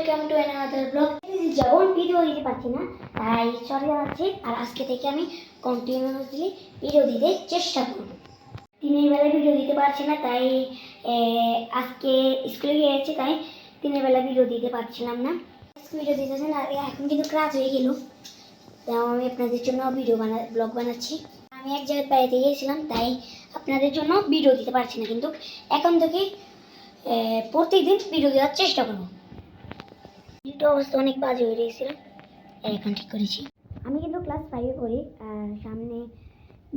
Welcome to another blog. যখন video দিতে পারছি না তাই সরি জানাচ্ছি। আর আজকে থেকে আমি কন্টিনিউয়াসলি ভিডিও দিতে চেষ্টা করব। দিনের বেলায় ভিডিও দিতে পারছি না, তাই আজকে স্কুলে গিয়েছি, তাই দিনের বেলা ভিডিও দিতে পারছিলাম না। ভিডিও দিতেছেন আর এখন কিন্তু ক্লাস হয়ে গেল, তাও আমি আপনাদের জন্য ব্লগ বানাচ্ছি। আমি এক জায়গায় বেড়াতে গিয়েছিলাম, তাই আপনাদের জন্য ভিডিও দিতে পারছি না, কিন্তু এখন থেকে প্রতিদিন ভিডিও দেওয়ার চেষ্টা করবো। ভিডিওটা অবস্থা অনেক বাজে হয়ে গিয়েছিল, এখন ঠিক করেছি। আমি কিন্তু ক্লাস 5-এ পড়ি, আর সামনে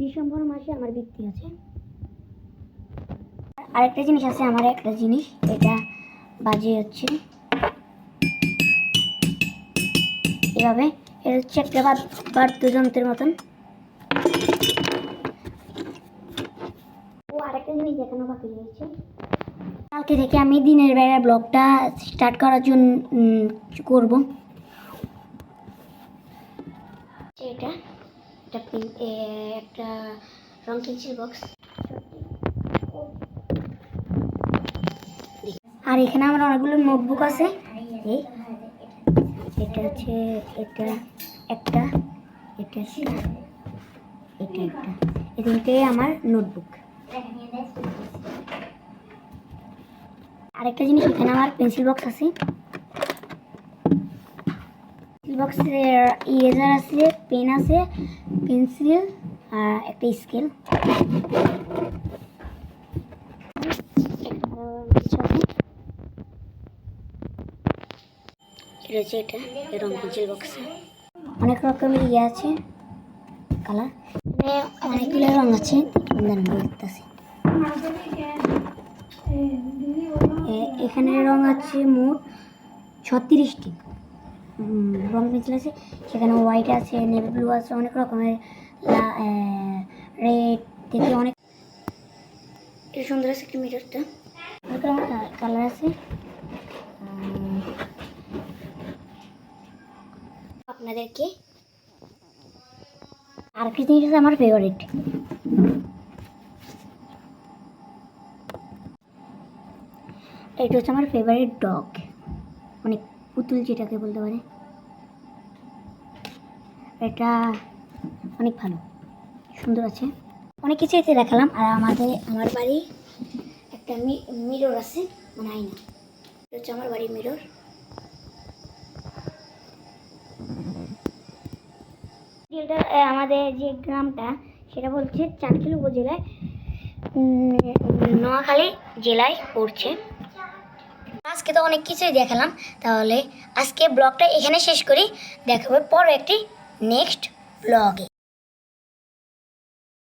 ডিসেম্বর মাসে আমার বৃত্তি আছে। আরেকটা জিনিস আছে, আমার একটা জিনিস এটা বাজে হচ্ছে এভাবে, এটা হচ্ছে একটা বাদ্যযন্ত্রের মতন। ও আরেকটা জিনিস দেখানো বাকি রয়েছে। কালকে থেকে আমি দিনের বেলা ব্লগটা স্টার্ট করার জন্য করব। এটা একটা রং পেন্সিল বক্স, আর এখানে আমার অনেকগুলো নোটবুক আছে। এটা হচ্ছে এটা একটা, এটা একটা, এই তিনটেই আমার নোটবুক। আরেকটা জিনিস, এখানে আমার পেন্সিল বক্স আছে, পেন্সিল বক্সে ইরেজার আছে, পেন আছে, পেন্সিল আর একটা স্কেল। এটা হচ্ছে এটা রং পেন্সিল বক্সে অনেক রকমের ইয়ে আছে, কালার, অনেকগুলো রং আছে। এখানে রং আছে মোট 36টি রং পেন্সিল আছে। সেখানে হোয়াইট আছে, নেভি ব্লু আছে, অনেক রকমের রেড থেকে অনেক সুন্দর আছে। একটা মিটারটা অনেক রকমের কালার আছে। আপনাদেরকে আর একটা জিনিস আছে আমার ফেভারিট, এটা হচ্ছে আমার ফেভারিট ডগ, মানে পুতুল যেটাকে বলতে পারে। এটা অনেক ভালো, সুন্দর আছে। অনেক কিছু এতে দেখালাম। আর আমার বাড়ি একটা মিরর আছে, মানে আয়না। এটা হচ্ছে আমার বাড়ির মিরর। আমাদের যে গ্রামটা সেটা বলছে চাটখিল উপজেলায়, নোয়াখালী জেলায় পড়ছে। আজকে তো অনেক কিছুই দেখালাম, তাহলে আজকে ব্লগটা এখানে শেষ করি। দেখাবো পরে একটি নেক্সট ব্লগে।